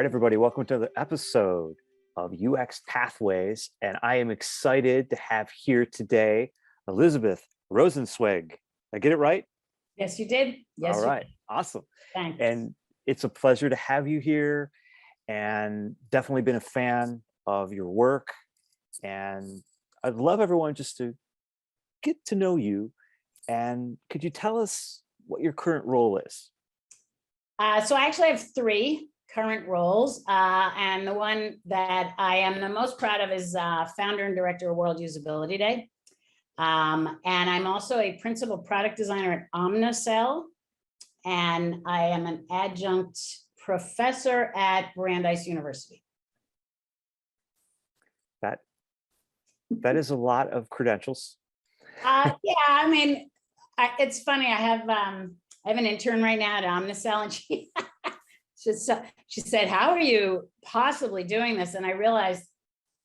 right, everybody, welcome to the episode of UX Pathways. And I am excited to have here today Elizabeth Rosenzweig. Did I get it right? Yes, you did. Yes. All right, awesome. Thanks. And it's a pleasure to have you here, and definitely been a fan of your work. And I'd love everyone just to get to know you. And could you tell us what your current role is? So I actually have three current roles. And the one that I am the most proud of is founder and director of World Usability Day. And I'm also a principal product designer at Omnicell. And I am an adjunct professor at Brandeis University. That is a lot of credentials. Yeah, I mean, it's funny. I have an intern right now at Omnicell, and she said, "How are you possibly doing this?" And I realized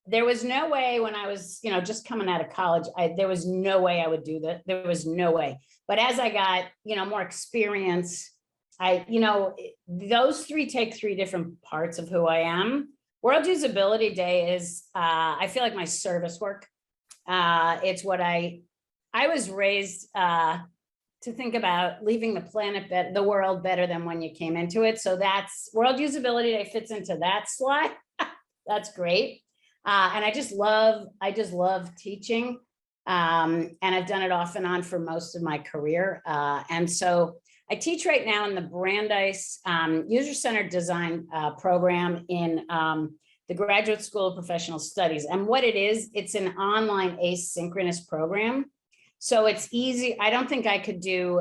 there was no way when I was, just coming out of college, there was no way I would do that. There was no way. But as I got, more experience, those take three different parts of who I am. World Usability Day is, I feel like my service work. It's what I was raised to think about leaving the world better than when you came into it. So that's World Usability Day fits into that slide. That's great. And I just love teaching. And I've done it off and on for most of my career. And so I teach right now in the Brandeis User-Centered Design program in the Graduate School of Professional Studies. And what it is, it's an online asynchronous program. So it's easy. I don't think I could do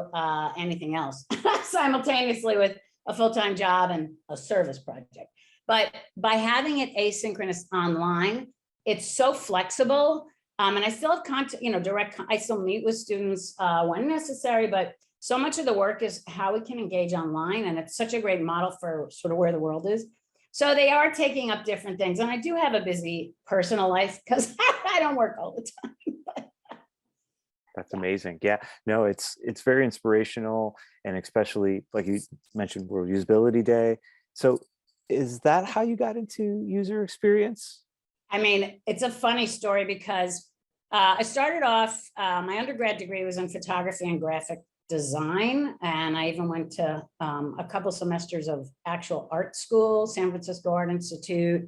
anything else simultaneously with a full-time job and a service project. But by having it asynchronous online, it's so flexible. And I still have content, I still meet with students when necessary, but so much of the work is how we can engage online. And it's such a great model for sort of where the world is. So they are taking up different things. And I do have a busy personal life because I don't work all the time. That's amazing. Yeah, no, it's very inspirational. And especially like you mentioned, World Usability Day. So is that how you got into user experience? I mean, it's a funny story because I started off, my undergrad degree was in photography and graphic design. And I even went to a couple semesters of actual art school, San Francisco Art Institute,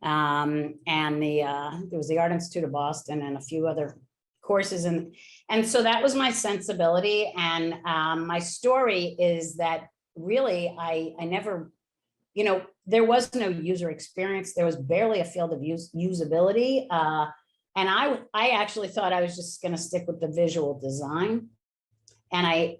and there was the Art Institute of Boston and a few other courses. And so that was my sensibility. And my story is that really, I never, there was no user experience. There was barely a field of usability. And I actually thought I was just going to stick with the visual design. And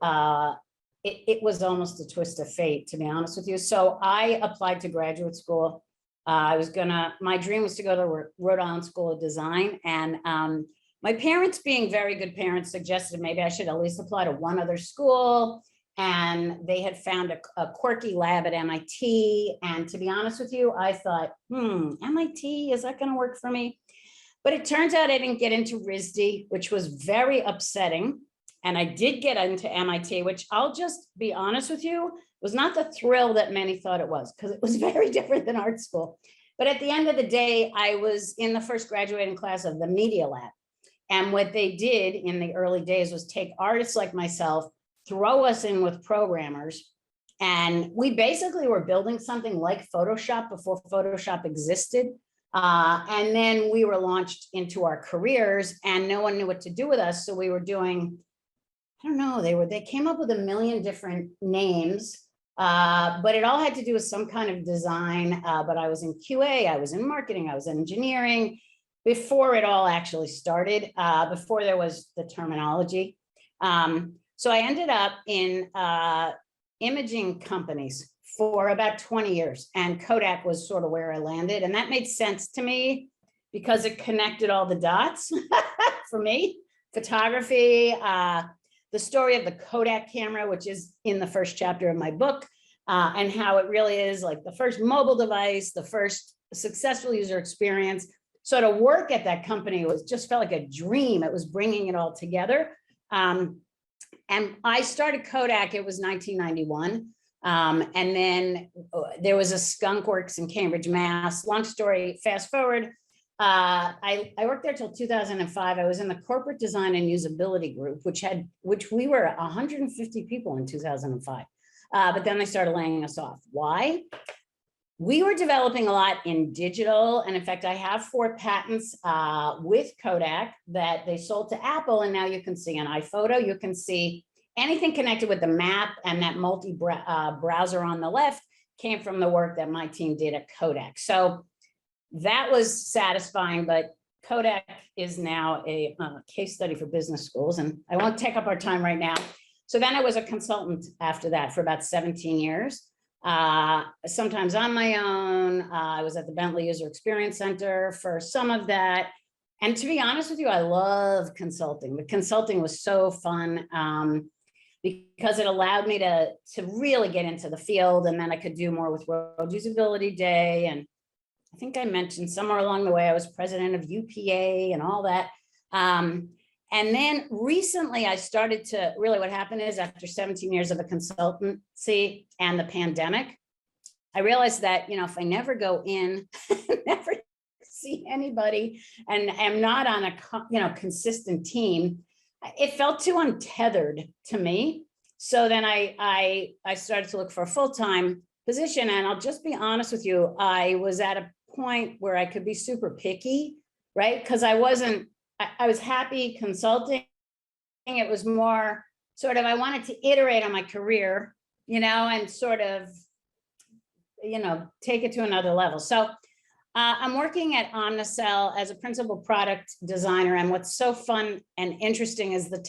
it was almost a twist of fate, to be honest with you. So I applied to graduate school. My dream was to go to Rhode Island School of Design. And my parents, being very good parents, suggested maybe I should at least apply to one other school. And they had found a quirky lab at MIT. And to be honest with you, I thought, MIT, is that going to work for me? But it turns out I didn't get into RISD, which was very upsetting. And I did get into MIT, which I'll just be honest with you, was not the thrill that many thought it was, because it was very different than art school. But at the end of the day, I was in the first graduating class of the Media Lab. And what they did in the early days was take artists like myself, throw us in with programmers. And we basically were building something like Photoshop before Photoshop existed. And then we were launched into our careers and no one knew what to do with us. So we were doing, I don't know, they came up with a million different names, but it all had to do with some kind of design. But I was in QA, I was in marketing, I was in engineering before it all actually started, before there was the terminology. So I ended up in imaging companies for about 20 years, and Kodak was sort of where I landed. And that made sense to me because it connected all the dots for me. Photography, the story of the Kodak camera, which is in the first chapter of my book, and how it really is like the first mobile device, the first successful user experience. So to work at that company just felt like a dream. It was bringing it all together. And I started Kodak, it was 1991. And then there was a skunk works in Cambridge, Mass. Long story, fast forward. I worked there till 2005. I was in the corporate design and usability group, which we were 150 people in 2005. But then they started laying us off. Why? We were developing a lot in digital. And in fact, I have 4 patents with Kodak that they sold to Apple. And now you can see an iPhoto, you can see anything connected with the map, and that multi-browser on the left came from the work that my team did at Kodak. So that was satisfying, but Kodak is now a case study for business schools, and I won't take up our time right now. So then I was a consultant after that for about 17 years. Sometimes on my own. I was at the Bentley User Experience Center for some of that. And to be honest with you, I love consulting. The consulting was so fun because it allowed me to really get into the field, and then I could do more with World Usability Day. And I think I mentioned somewhere along the way, I was president of UPA and all that. And then recently I started to really, what happened is after 17 years of a consultancy and the pandemic, I realized that, if I never go in, never see anybody, and am not on a, consistent team, it felt too untethered to me. So then I started to look for a full-time position. And I'll just be honest with you, I was at a point where I could be super picky, right? Because I was happy consulting. It was more sort of, I wanted to iterate on my career, and sort of, take it to another level. So I'm working at Omnicell as a principal product designer. And what's so fun and interesting is the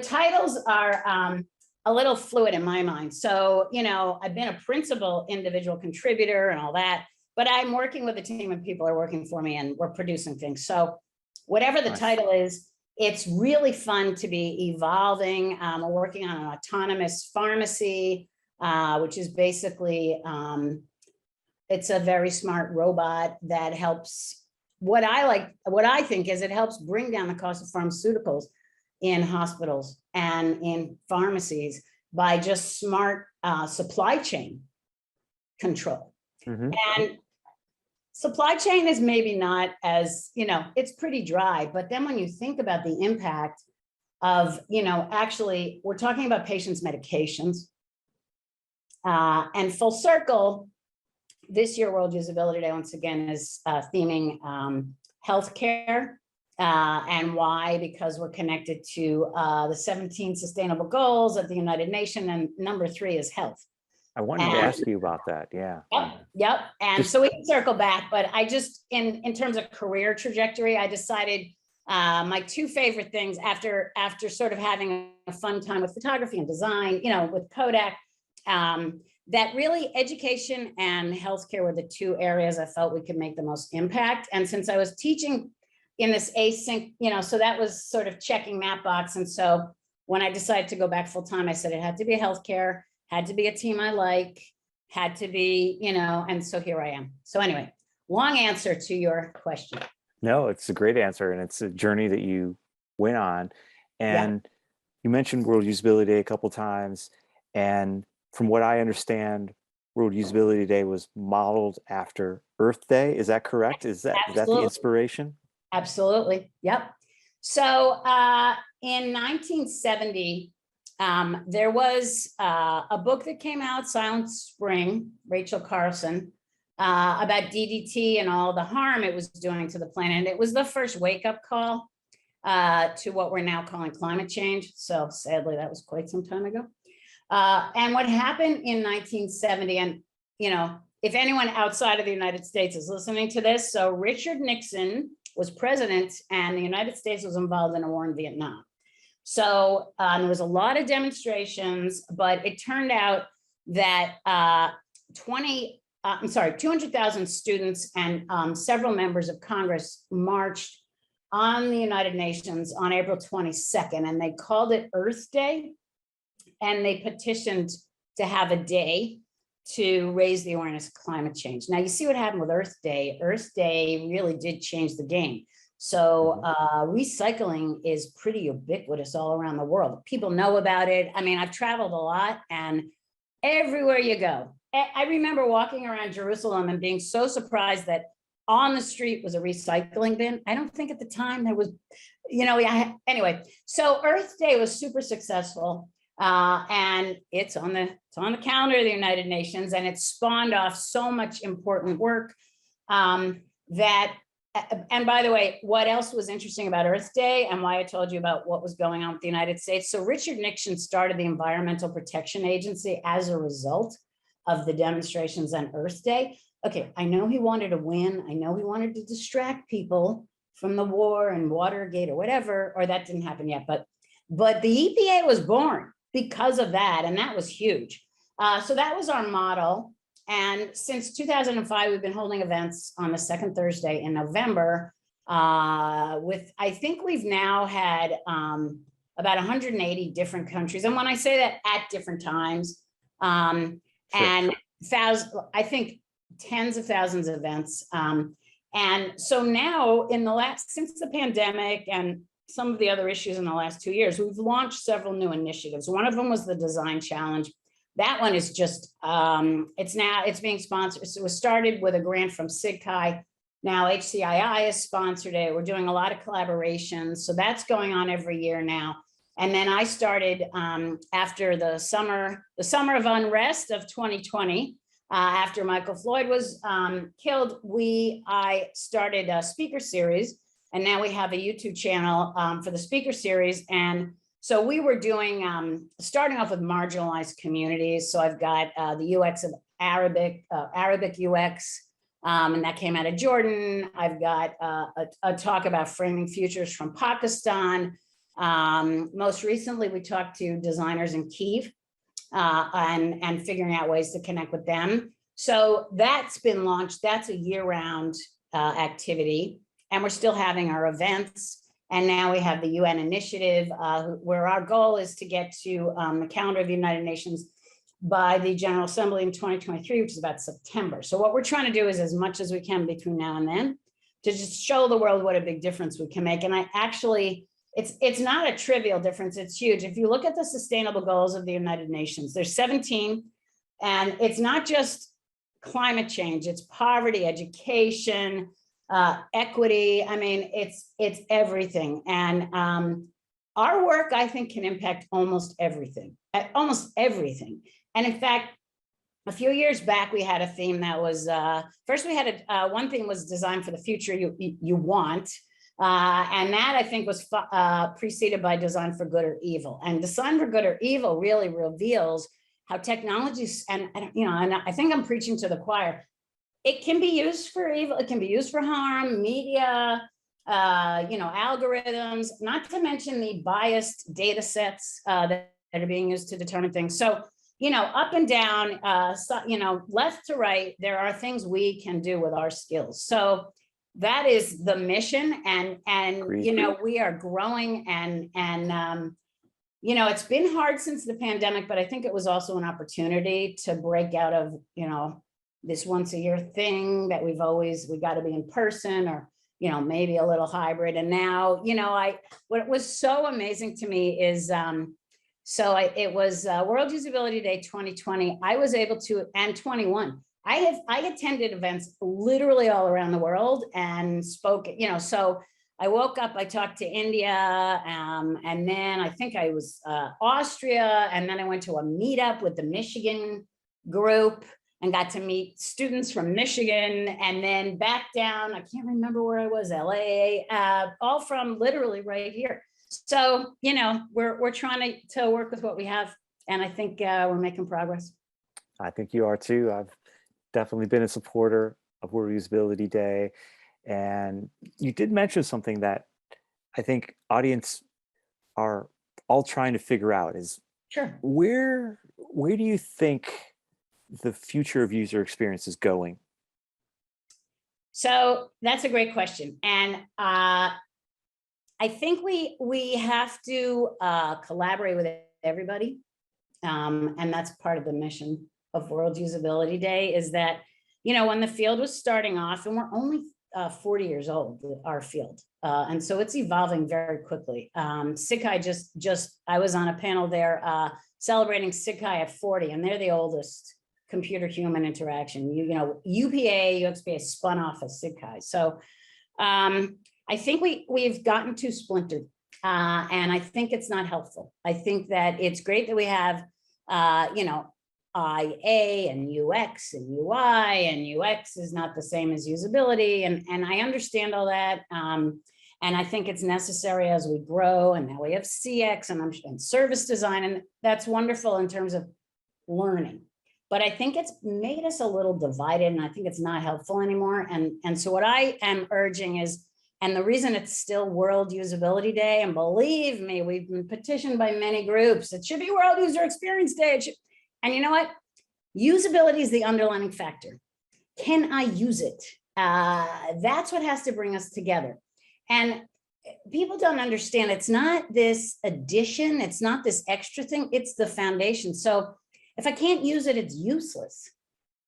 titles are a little fluid in my mind. So, I've been a principal individual contributor and all that, but I'm working with a team of people who are working for me, and we're producing things. So whatever the title is, it's really fun to be evolving. We're working on an autonomous pharmacy, which is basically, it's a very smart robot that helps. What I think is it helps bring down the cost of pharmaceuticals in hospitals and in pharmacies by just smart supply chain control. And supply chain is maybe not as, it's pretty dry, but then when you think about the impact of, actually, we're talking about patients' medications. And full circle, this year, World Usability Day, once again, is theming healthcare. And why? Because we're connected to the 17 sustainable goals of the United Nations, and number 3 is health. I wanted to ask you about that. Yeah. Yep. And so we can circle back, but I just, in terms of career trajectory, I decided my 2 favorite things after sort of having a fun time with photography and design, with Kodak, that really education and healthcare were the 2 areas I felt we could make the most impact. And since I was teaching in this async, so that was sort of checking that box. And so when I decided to go back full time, I said it had to be healthcare, had to be a team I had to be, and so here I am. So anyway, long answer to your question. No, it's a great answer. And it's a journey that you went on. And you mentioned World Usability Day a couple of times. And from what I understand, World Usability Day was modeled after Earth Day. Is that correct? Is that the inspiration? Absolutely. Yep. So in 1970, there was a book that came out, Silent Spring, Rachel Carson, about DDT and all the harm it was doing to the planet. And it was the first wake-up call to what we're now calling climate change. So sadly, that was quite some time ago. And what happened in 1970, and if anyone outside of the United States is listening to this, so Richard Nixon was president, and the United States was involved in a war in Vietnam. So there was a lot of demonstrations, but it turned out that 200,000 students and several members of Congress marched on the United Nations on April 22nd, and they called it Earth Day. And they petitioned to have a day to raise the awareness of climate change. Now, you see what happened with Earth Day. Earth Day really did change the game. So recycling is pretty ubiquitous all around the world. People know about it. I mean, I've traveled a lot, and everywhere you go. I remember walking around Jerusalem and being so surprised that on the street was a recycling bin. I don't think at the time there was, anyway. So Earth Day was super successful, and it's on the calendar of the United Nations, and it spawned off so much important work that. And by the way, what else was interesting about Earth Day and why I told you about what was going on with the United States? So Richard Nixon started the Environmental Protection Agency as a result of the demonstrations on Earth Day. Okay, I know he wanted to win. I know he wanted to distract people from the war and Watergate or whatever, or that didn't happen yet. But the EPA was born because of that, and that was huge. So that was our model. And since 2005, we've been holding events on the second Thursday in November. I think we've now had about 180 different countries. And when I say that, at different times, and I think tens of thousands of events. And so now since the pandemic and some of the other issues in the last 2 years, we've launched several new initiatives. One of them was the Design Challenge. That one is just, it's being sponsored. So it was started with a grant from SIGCHI. Now HCII has sponsored it. We're doing a lot of collaborations. So that's going on every year now. And then I started after the summer of unrest of 2020, after Michael Floyd was killed, I started a speaker series, and now we have a YouTube channel for the speaker series. And so we were doing, starting off with marginalized communities. So I've got the UX of Arabic UX, and that came out of Jordan. I've got a talk about framing futures from Pakistan. Most recently, we talked to designers in Kyiv and figuring out ways to connect with them. So that's been launched. That's a year-round activity, and we're still having our events. And now we have the UN initiative, where our goal is to get to the calendar of the United Nations by the General Assembly in 2023, which is about September. So what we're trying to do is as much as we can between now and then to just show the world what a big difference we can make. And it's not a trivial difference, it's huge. If you look at the sustainable goals of the United Nations, there's 17, and it's not just climate change, it's poverty, education, equity. I mean, it's everything. And our work, I think, can impact almost everything. And in fact, a few years back, we had a theme that was, first we had one thing was design for the future you want. And that I think was preceded by design for good or evil. And design for good or evil really reveals how technologies, and I think I'm preaching to the choir, it can be used for evil, it can be used for harm, media, algorithms, not to mention the biased data sets that are being used to determine things. So, up and down, left to right, there are things we can do with our skills. So that is the mission, and we are growing, and it's been hard since the pandemic, but I think it was also an opportunity to break out of this once a year thing that we got to be in person, or maybe a little hybrid. And now what was so amazing to me is it was World Usability Day 2020. I was able to, and 21. I attended events literally all around the world and spoke, so I woke up, I talked to India, and then I think I was Austria, and then I went to a meetup with the Michigan group and got to meet students from Michigan, and then back down, I can't remember where I was, LA, all from literally right here. So, we're trying to work with what we have, and I think we're making progress. I think you are too. I've definitely been a supporter of World Usability Day. And you did mention something that I think audience are all trying to figure out is, sure, where do you think the future of user experience is going? So that's a great question. And I think we have to collaborate with everybody. And that's part of the mission of World Usability Day, is that, when the field was starting off, and we're only 40 years old, our field. And so it's evolving very quickly. SIGHI I was on a panel there celebrating SIGHI at 40, and they're the oldest computer human interaction. You know, UXPA spun off of SIGHI. So I think we've gotten too splintered, and I think it's not helpful. I think that it's great that we have, you know, IA and UX and UI, and UX is not the same as usability. And I understand all that. And I think it's necessary as we grow, and now we have CX and service design, and that's wonderful in terms of learning. But I think it's made us a little divided, and I think it's not helpful anymore. And so what I am urging is, and the reason it's still World Usability Day, and believe me, we've been petitioned by many groups, it should be World User Experience Day. And you know what? Usability is the underlying factor. Can I use it? That's what has to bring us together. And people don't understand, it's not this addition, it's not this extra thing, it's the foundation. So if I can't use it, it's useless.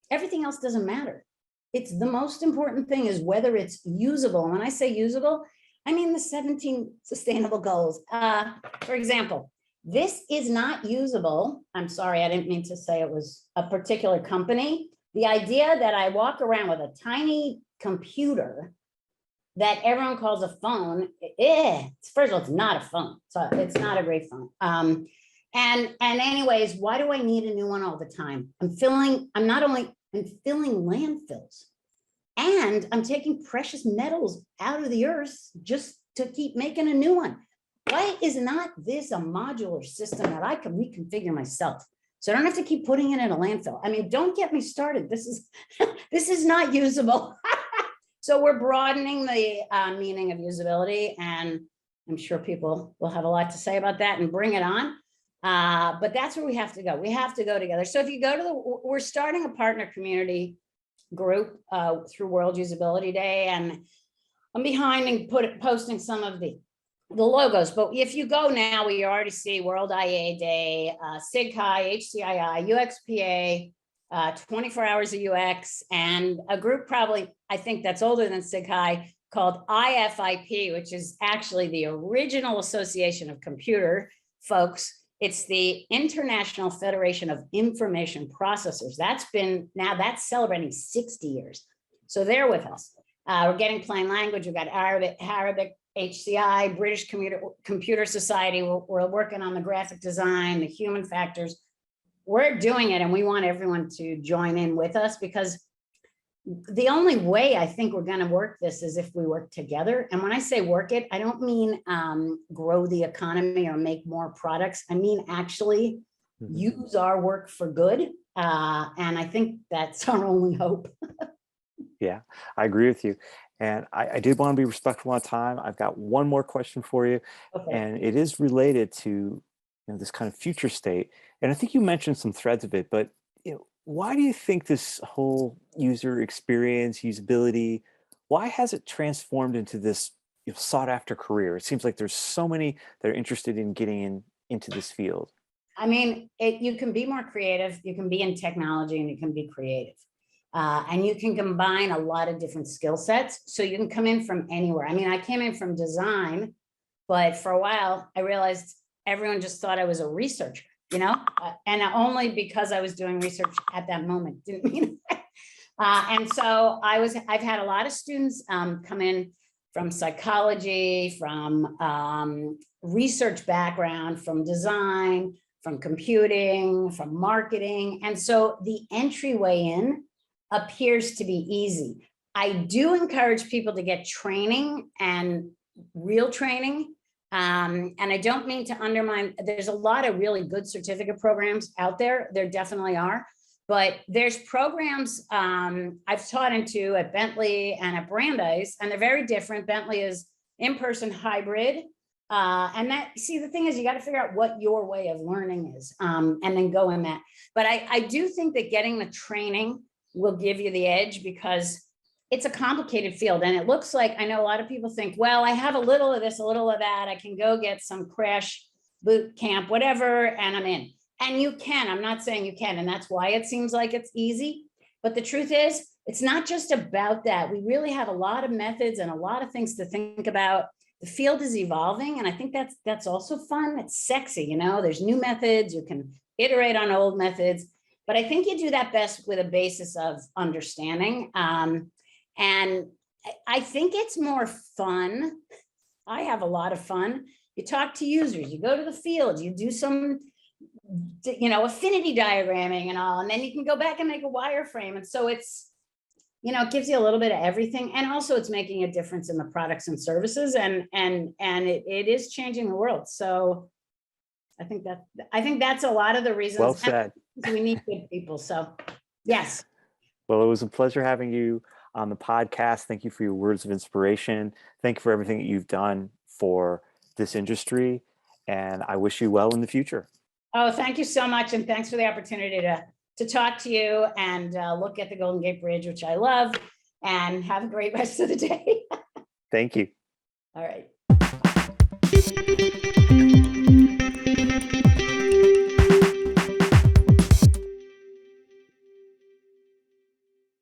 Everything else doesn't matter. It's the most important thing is whether it's usable. And when I say usable, I mean the 17 sustainable goals. For example, this is not usable. I'm sorry, I didn't mean to say it was a particular company. The idea that I walk around with a tiny computer that everyone calls a phone, first of all, it's not a phone. So it's not a great phone. And anyways, why do I need a new one all the time? I'm filling landfills, and I'm taking precious metals out of the earth just to keep making a new one. Why is not this a modular system that I can reconfigure myself? So I don't have to keep putting it in a landfill. I mean, don't get me started. This is not usable. So we're broadening the meaning of usability, and I'm sure people will have a lot to say about that and bring it on. But that's where we have to go. We have to go together. So if you go to we're starting a partner community group through World Usability Day, and I'm behind and posting some of the logos. But if you go now, we already see World IA Day, SIGHI, HCII, UXPA, 24 hours of UX, and a group probably, I think that's older than SIGHI, called IFIP, which is actually the original Association of Computer Folks. It's the International Federation of Information Processors. That's celebrating 60 years. So they're with us. We're getting plain language. We've got Arabic, HCI, British Computer Society. We're working on the graphic design, the human factors. We're doing it, and we want everyone to join in with us, because the only way I think we're going to work this is if we work together. And when I say work it, I don't mean grow the economy or make more products. I mean actually use our work for good. And I think that's our only hope. Yeah, I agree with you. And I did want to be respectful on time. I've got one more question for you. Okay. And it is related to this kind of future state. And I think you mentioned some threads of it, but why do you think this whole user experience, usability, why has it transformed into this sought after career? It seems like there's so many that are interested in getting into this field. I mean, you can be more creative, you can be in technology, and you can be creative. And you can combine a lot of different skill sets. So you can come in from anywhere. I mean, I came in from design, but for a while I realized everyone just thought I was a researcher, and only because I was doing research at that moment didn't mean that. And so I've had a lot of students come in from psychology, from research background, from design, from computing, from marketing. And so the entryway in appears to be easy. I do encourage people to get training, and real training. And I don't mean to undermine, there's a lot of really good certificate programs out there. There definitely are. But there's programs I've taught into at Bentley and at Brandeis, and they're very different. Bentley is in-person hybrid. And the thing is, you got to figure out what your way of learning is, and then go in that. But I do think that getting the training will give you the edge, because it's a complicated field. And it looks like, I know a lot of people think, well, I have a little of this, a little of that. I can go get some crash boot camp, whatever, and I'm in. And you can, I'm not saying you can. And that's why it seems like it's easy. But the truth is, it's not just about that. We really have a lot of methods and a lot of things to think about. The field is evolving, and I think that's also fun. It's sexy, you know, there's new methods, you can iterate on old methods, but I think you do that best with a basis of understanding. And I think it's more fun. I have a lot of fun. You talk to users, you go to the field, you do some, you know, affinity diagramming and all, and then you can go back and make a wireframe. And so it's, you know, it gives you a little bit of everything. And also it's making a difference in the products and services, and it is changing the world. So I think that's a lot of the reasons. Well said. We need good people. So yes. Well, it was a pleasure having you on the podcast. Thank you for your words of inspiration. Thank you for everything that you've done for this industry. And I wish you well in the future. Oh, thank you so much. And thanks for the opportunity to talk to you and look at the Golden Gate Bridge, which I love, and have a great rest of the day. Thank you. All right.